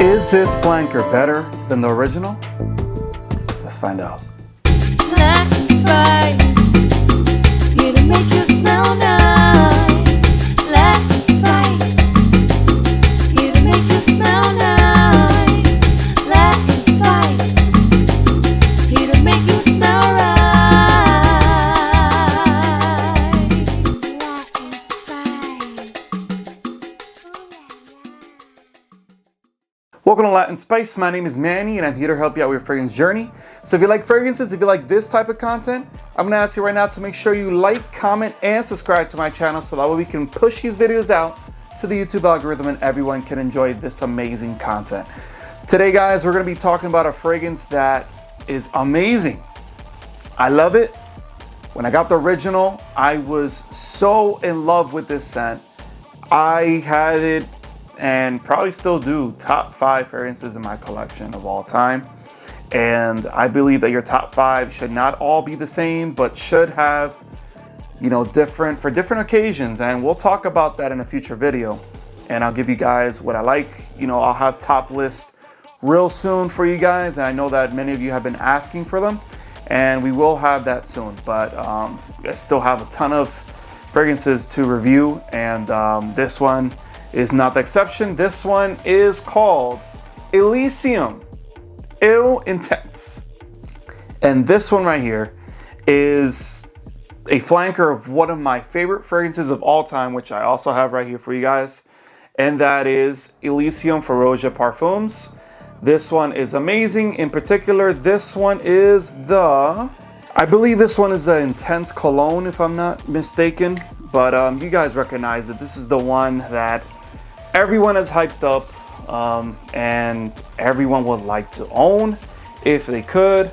Is this flanker better than the original? Let's find out. Latin spice, here to make you smell nice. Latin spice, here to make you smell nice. Latin spice, here to make you smell right. Latin spice. Welcome to Latin Spice. My name is Manny and I'm here to help you out with your fragrance journey. So if you like fragrances, if you like this type of content, I'm gonna ask you right now to make sure you like, comment, and subscribe to my channel so that way we can push these videos out to the YouTube algorithm and everyone can enjoy this amazing content. Today, guys, we're gonna be talking about a fragrance that is amazing. I love it. When I got the original, I was so in love with this scent. I had it and probably still do top 5 fragrances in my collection of all time. And I believe that your top 5 should not all be the same, but should have, different for different occasions. And we'll talk about that in a future video. And I'll give you guys what I like. I'll have top lists real soon for you guys. And I know that many of you have been asking for them, and we will have that soon. But I still have a ton of fragrances to review, and this one is not the exception. This one is called Elysium Eau Intense. And this one right here is a flanker of one of my favorite fragrances of all time, which I also have right here for you guys. And that is Elysium for Roja Parfums. This one is amazing. In particular, this one is I believe this one is the Intense Cologne, if I'm not mistaken. But you guys recognize it. This is the one that everyone has hyped up and everyone would like to own if they could.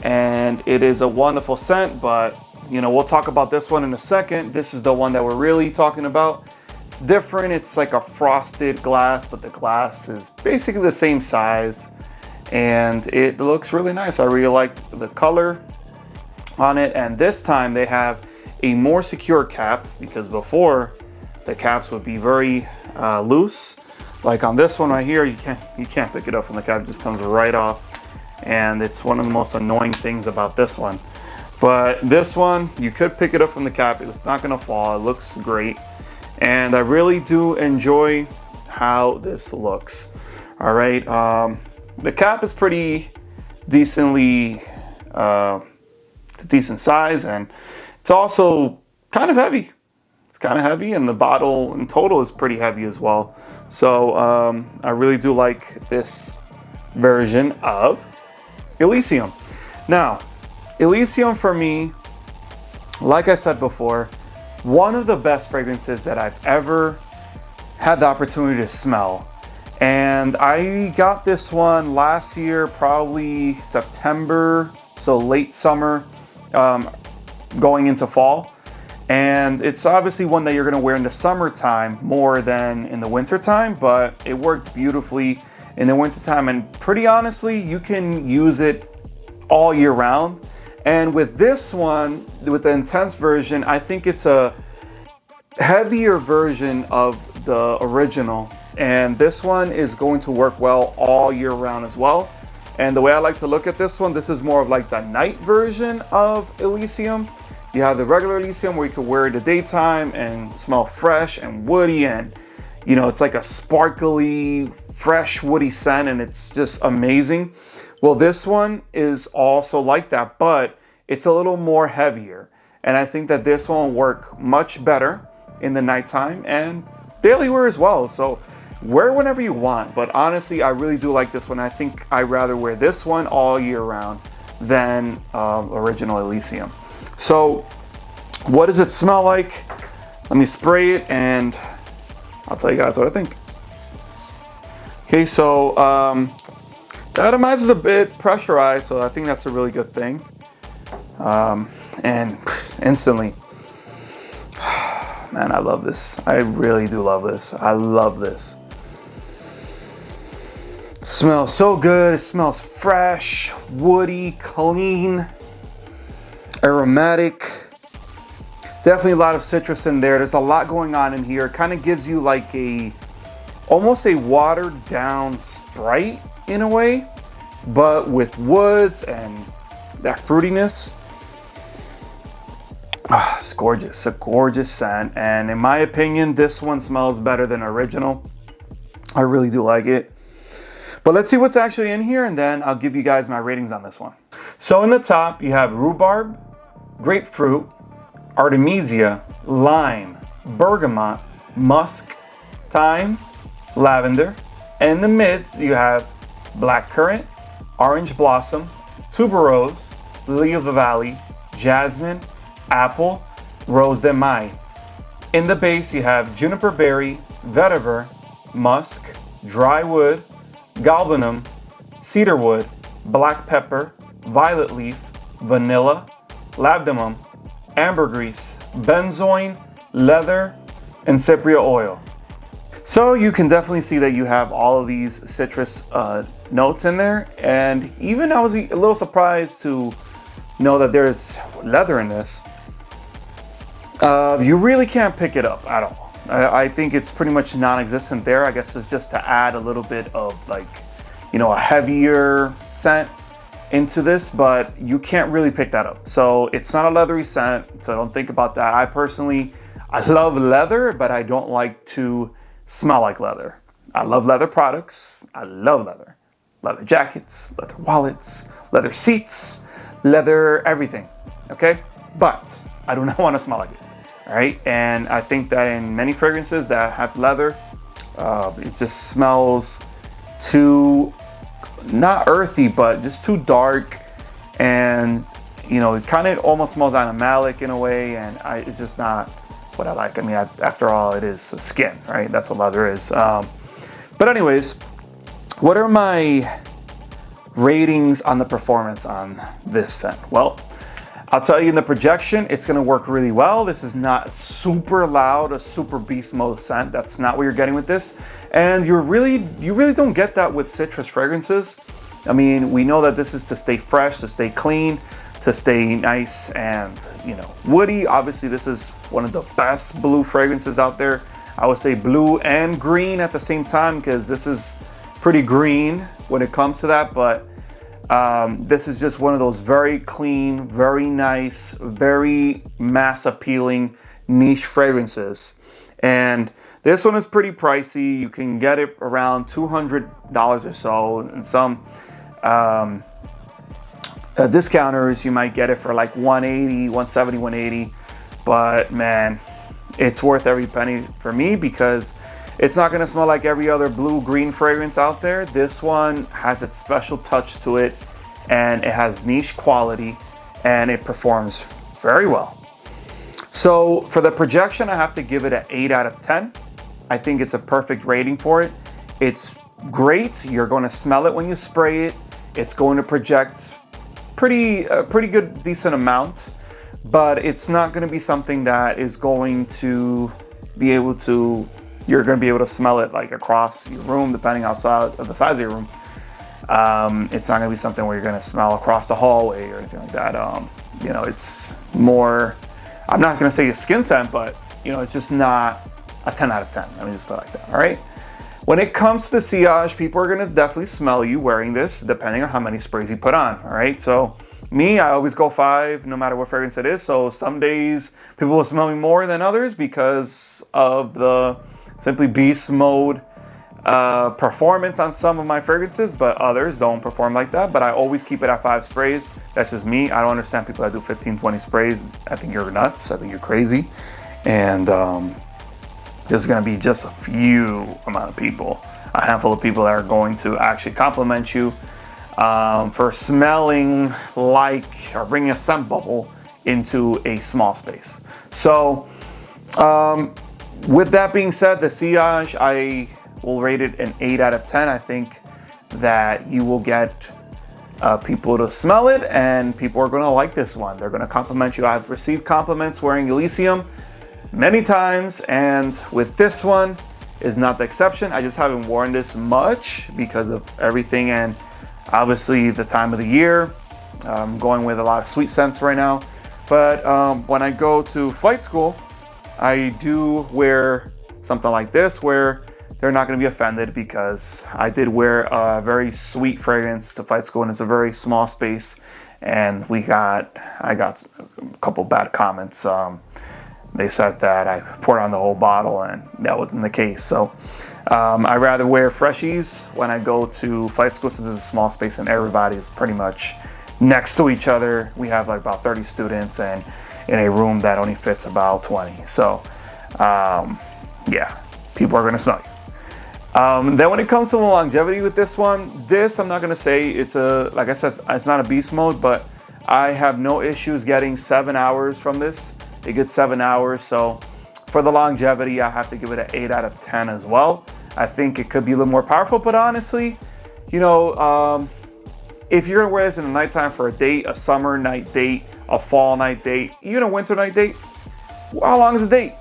And it is a wonderful scent, but we'll talk about this one in a second. This is the one that we're really talking about. It's different. It's like a frosted glass, but the glass is basically the same size and it looks really nice. I really like the color on it. And this time they have a more secure cap, because before the caps would be very loose. Like on this one right here, you can't pick it up from the cap. It just comes right off, and it's one of the most annoying things about this one. But this one, you could pick it up from the cap. It's not gonna fall. It looks great, and I really do enjoy how this looks. All right, the cap is pretty decently decent size, and it's also kind of heavy. It's kind of heavy, and the bottle in total is pretty heavy as well. So I really do like this version of Elysium. Now, Elysium for me, like I said before, one of the best fragrances that I've ever had the opportunity to smell. And I got this one last year, probably September, so late summer, going into fall. And it's obviously one that you're gonna wear in the summertime more than in the wintertime, but it worked beautifully in the wintertime. And pretty honestly, you can use it all year round. And with this one, with the Intense version, I think it's a heavier version of the original. And this one is going to work well all year round as well. And the way I like to look at this one, this is more of like the night version of Elysium. You have the regular Elysium where you can wear it in the daytime and smell fresh and woody, and it's like a sparkly, fresh, woody scent, and it's just amazing. Well, this one is also like that, but it's a little more heavier. And I think that this one will work much better in the nighttime and daily wear as well. So wear whenever you want, but honestly, I really do like this one. I think I'd rather wear this one all year round than original Elysium. So what does it smell like? Let me spray it and I'll tell you guys what I think. Okay, so the atomizer is a bit pressurized, so I think that's a really good thing. And instantly, man, I love this. I really do love this. I love this. It smells so good. It smells fresh, woody, clean, aromatic. Definitely a lot of citrus in there. There's a lot going on in here. It kind of gives you like a almost a watered down Sprite in a way, but with woods and that fruitiness. It's gorgeous, a gorgeous scent. And in my opinion, this one smells better than original. I really do like it. But let's see what's actually in here, and then I'll give you guys my ratings on this one. So in the top, you have rhubarb, grapefruit, artemisia, lime, bergamot, musk, thyme, lavender. And in the mids, you have blackcurrant, orange blossom, tuberose, lily of the valley, jasmine, apple, rose de mai. In the base, you have juniper berry, vetiver, musk, dry wood, galbanum, cedarwood, black pepper, violet leaf, vanilla, labdanum, ambergris, benzoin, leather, and cypria oil. So you can definitely see that you have all of these citrus notes in there. And even I was a little surprised to know that there's leather in this. You really can't pick it up at all. I think it's pretty much non-existent there. I guess it's just to add a little bit of like, you know, a heavier scent into this, but you can't really pick that up. So it's not a leathery scent, so don't think about that. I love leather, but I don't like to smell like leather. I love leather products. I love leather. Leather jackets, leather wallets, leather seats, leather everything, okay? But I do not want to smell like it, all right? And I think that in many fragrances that have leather, it just smells too, not earthy, but just too dark. And, you know, it kind of almost smells animalic in a way, and it's just not what I like. I mean, after all, it is skin, right? That's what leather is. But anyways, what are my ratings on the performance on this scent? Well, I'll tell you in the projection, it's gonna work really well. This is not super loud, a super beast mode scent. That's not what you're getting with this. And you really don't get that with citrus fragrances. I mean, we know that this is to stay fresh, to stay clean, to stay nice and, you know, woody. Obviously, this is one of the best blue fragrances out there. I would say blue and green at the same time, because this is pretty green when it comes to that. But this is just one of those very clean, very nice, very mass appealing niche fragrances. And this one is pretty pricey. You can get it around $200 or so. And some discounters, you might get it for like $180, $170, $180. But man, it's worth every penny for me, because it's not gonna smell like every other blue-green fragrance out there. This one has its special touch to it, and it has niche quality, and it performs very well. So for the projection, I have to give it an 8 out of 10. I think it's a perfect rating for it. It's great. You're going to smell it when you spray it. It's going to project pretty good, decent amount, but it's not going to be something that is going to be able to, you're going to be able to smell it like across your room, depending outside of the size of your room. It's not going to be something where you're going to smell across the hallway or anything like that. You know, it's more, I'm not going to say a skin scent, but you know, it's just not a 10 out of 10. Let me just put it like that. All right. When it comes to the sillage, people are going to definitely smell you wearing this, depending on how many sprays you put on. All right. So me, I always go 5, no matter what fragrance it is. So some days people will smell me more than others because of the simply beast mode performance on some of my fragrances, but others don't perform like that. But I always keep it at 5 sprays. That's just me. I don't understand people that do 15, 20 sprays. I think you're nuts. I think you're crazy. And there's going to be just a few amount of people, a handful of people that are going to actually compliment you for smelling like, or bringing a scent bubble into a small space. So with that being said, the sillage, I will rate it an 8 out of 10. I think that you will get people to smell it, and people are going to like this one. They're going to compliment you. I've received compliments wearing Elysium many times, and with this one is not the exception. I just haven't worn this much because of everything, and obviously the time of the year. I'm going with a lot of sweet scents right now. But when I go to flight school, I do wear something like this, where they're not going to be offended because I did wear a very sweet fragrance to flight school, and it's a very small space. And I got a couple bad comments. They said that I poured on the whole bottle, and that wasn't the case. So I rather wear freshies when I go to flight school, since it's a small space and everybody is pretty much next to each other. We have like about 30 students, and in a room that only fits about 20. So yeah, people are going to smell you. Then when it comes to the longevity with this one, I'm not gonna say it's like I said, it's not a beast mode, but I have no issues getting 7 hours from this. It gets 7 hours, so for the longevity, I have to give it an 8 out of 10 as well. I think it could be a little more powerful, but honestly, you know, if you're gonna wear this in the nighttime for a date, a summer night date, a fall night date, even a winter night date, how long is a date?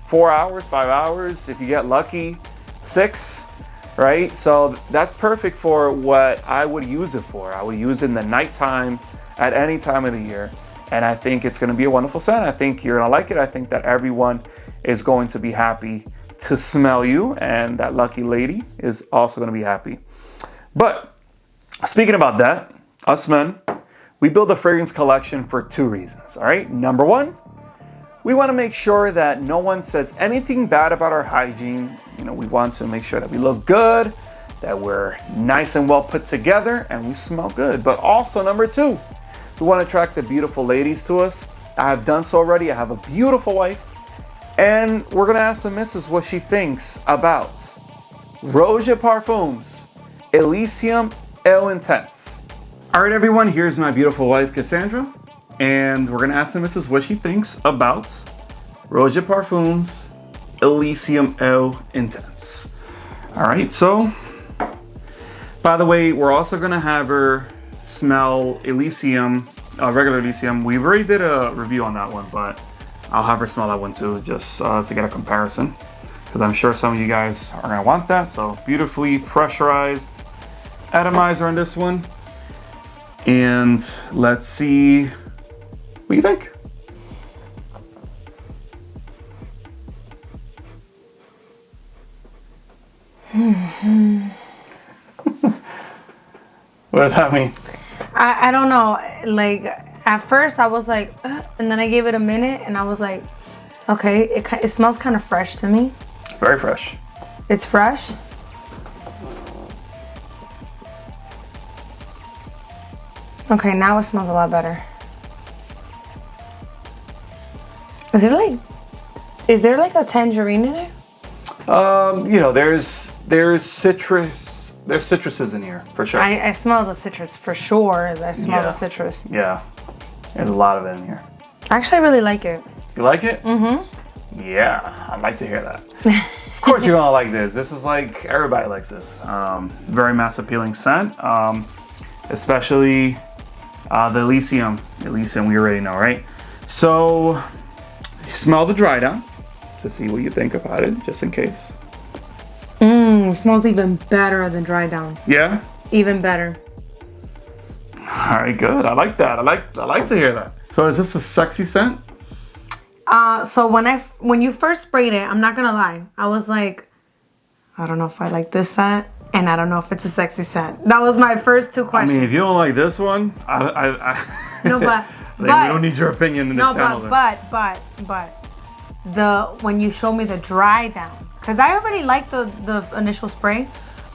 4 hours, 5 hours, if you get lucky. 6, right? So that's perfect for what I would use it for. I would use it in the nighttime at any time of the year. And I think it's going to be a wonderful scent. I think you're going to like it. I think that everyone is going to be happy to smell you. And that lucky lady is also going to be happy. But speaking about that, us men, we build a fragrance collection for 2 reasons. All right. Number 1, we want to make sure that no one says anything bad about our hygiene. You know, we want to make sure that we look good, that we're nice and well put together, and we smell good. But also, number 2, we want to attract the beautiful ladies to us. I have done so already. I have a beautiful wife. And we're going to ask the missus what she thinks about Roja Parfums Elysium Eau Intense. All right, everyone, here's my beautiful wife, Cassandra. And we're going to ask the missus what she thinks about Roja Parfums Elysium Eau Intense. All right, so by the way, we're also going to have her smell Elysium, regular Elysium. We already did a review on that one, but I'll have her smell that one too, just to get a comparison, because I'm sure some of you guys are going to want that. So beautifully pressurized atomizer on this one. And let's see what do you think. What does that mean? I don't know. Like, at first I was like, and then I gave it a minute and I was like, okay, it smells kind of fresh to me. Very fresh. It's fresh. Okay, now it smells a lot better. Is there like a tangerine in it? You know, there's citrus. There's citruses in here for sure. I smell the citrus for sure. I smell the citrus. Yeah, there's a lot of it in here. I actually really like it. You like it? Mm-hmm. Yeah, I'd like to hear that. Of course you're gonna like this. This is like, everybody likes this. Very mass appealing scent. Especially the Elysium. Elysium, we already know, right? So smell the dry down to see what you think about it, just in case. It smells even better than dry down. Yeah? Even better. All right, good. I like that. I like to hear that. So is this a sexy scent? So when you first sprayed it, I'm not gonna lie, I was like, I don't know if I like this scent, and I don't know if it's a sexy scent. That was my first 2 questions. I mean, if you don't like this one, No, but we don't need your opinion in this channel. But when you show me the dry down, because I already liked the initial spray,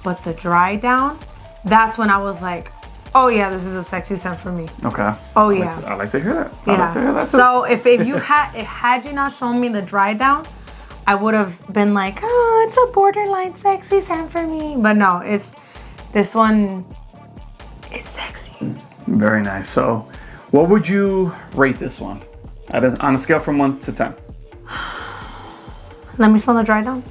but the dry down, that's when I was like, oh yeah, this is a sexy scent for me. Okay. Oh yeah. I like to hear that. Yeah. I like to hear that too. So if you had you not shown me the dry down, I would have been like, oh, it's a borderline sexy scent for me. But no, this one is sexy. Very nice. So what would you rate this one on a scale from 1 to 10? Let me smell the dry down.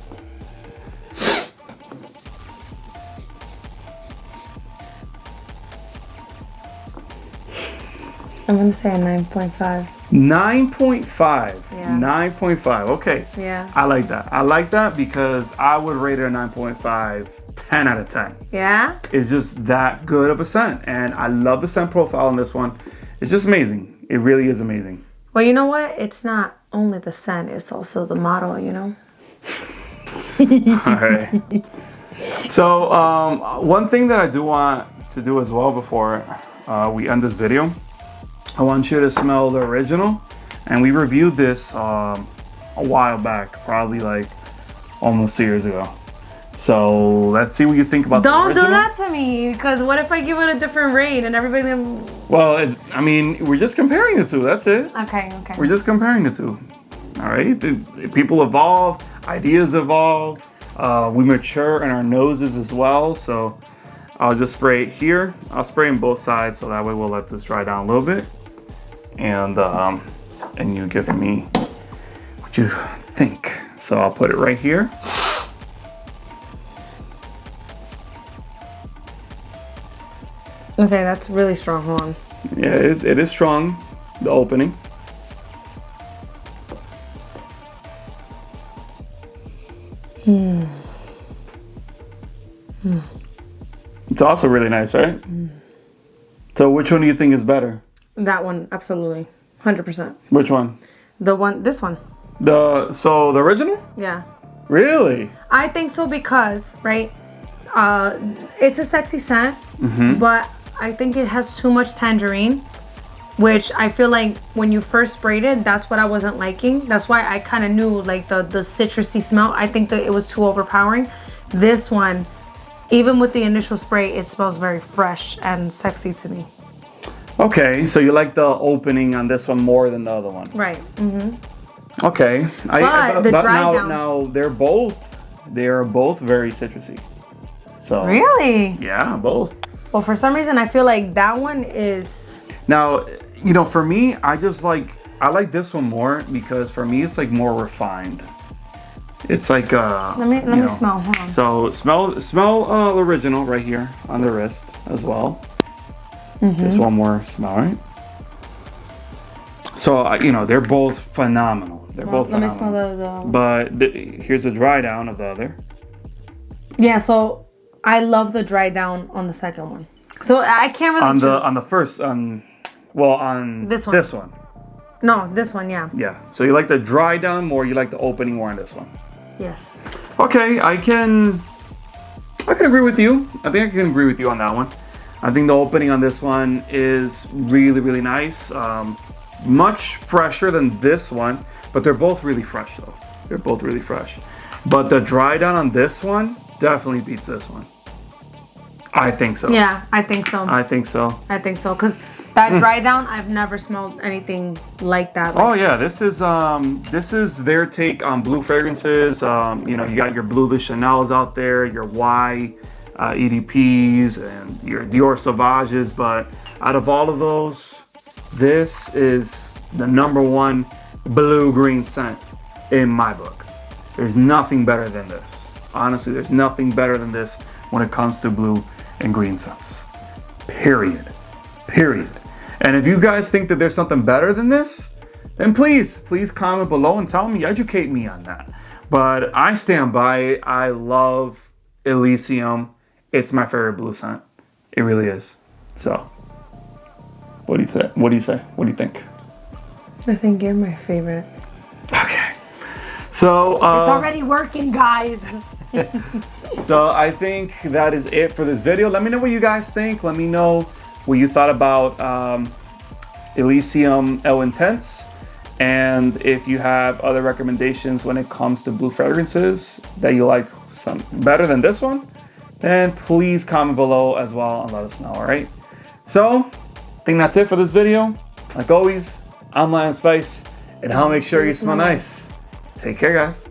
I'm gonna say a 9.5. 9.5. Yeah. 9.5. Okay. Yeah. I like that. I like that because I would rate it a 9.5, 10 out of 10. Yeah? It's just that good of a scent. And I love the scent profile on this one. It's just amazing. It really is amazing. Well, you know what? It's not only the scent, it's also the model, you know? All right. So one thing that I do want to do as well before we end this video, I want you to smell the original. And we reviewed this a while back, probably like almost 2 years ago. So let's see what you think about the Don't original. do that to me, because what if I give it a different rate and everybody's gonna... Well, I mean, we're just comparing the two. That's it. Okay. We're just comparing the two. All right. People evolve, ideas evolve. We mature in our noses as well. So I'll just spray it here. I'll spray in both sides, so that way we'll let this dry down a little bit. And you give me what you think. So I'll put it right here. Okay, that's really strong. Hold on. Yeah, it is strong, the opening. It's also really nice, right? So which one do you think is better? That one, absolutely. 100%. Which one? This one. So the original? Yeah. Really? I think so because, right, it's a sexy scent, but I think it has too much tangerine, which I feel like when you first sprayed it, that's what I wasn't liking. That's why I kind of knew like the citrusy smell. I think that it was too overpowering. This one, even with the initial spray, it smells very fresh and sexy to me. Okay, so you like the opening on this one more than the other one. Right. Okay. But the dry down. Now they are both very citrusy. So Really? yeah, both. Well, for some reason, I feel like that one is... Now, for me, I like this one more because for me it's like more refined. It's like Let me smell. Hold on. So smell original right here on the wrist as well. Just one more smell, right? So they're both phenomenal. They're both Let phenomenal. me smell the... But here's a dry down of the other. Yeah, so I love the dry down on the second one. So I can't really choose. On the first on This one. This one. No, this one, yeah. Yeah. So you like the dry down more, you like the opening more on this one. Yes. Okay, I can agree with you. I think I can agree with you on that one. I think the opening on this one is really, really nice. Much fresher than this one, but they're both really fresh though. They're both really fresh. But the dry down on this one definitely beats this one. I think so. Yeah, I think so. I think so. Because that dry down, I've never smelled anything like that. Oh yeah, this is their take on blue fragrances. You got your Blue de Chanel's out there, your Y EDPs, and your Dior Sauvages. But out of all of those, this is the #1 blue-green scent in my book. There's nothing better than this. Honestly, there's nothing better than this when it comes to blue and green scents. Period. And if you guys think that there's something better than this, then please comment below and tell me, educate me on that. But I stand by it. I love Elysium. It's my favorite blue scent. It really is. So, what do you say? What do you think? I think you're my favorite. Okay. So It's already working, guys. So I think that is it for this video. Let me know what you guys think. Let me know what you thought about Elysium Eau Intense. And if you have other recommendations when it comes to blue fragrances that you like some better than this one, then please comment below as well and let us know, all right? So I think that's it for this video. Like always, I'm Lion Spice, and I'll make sure you smell nice. Take care, guys.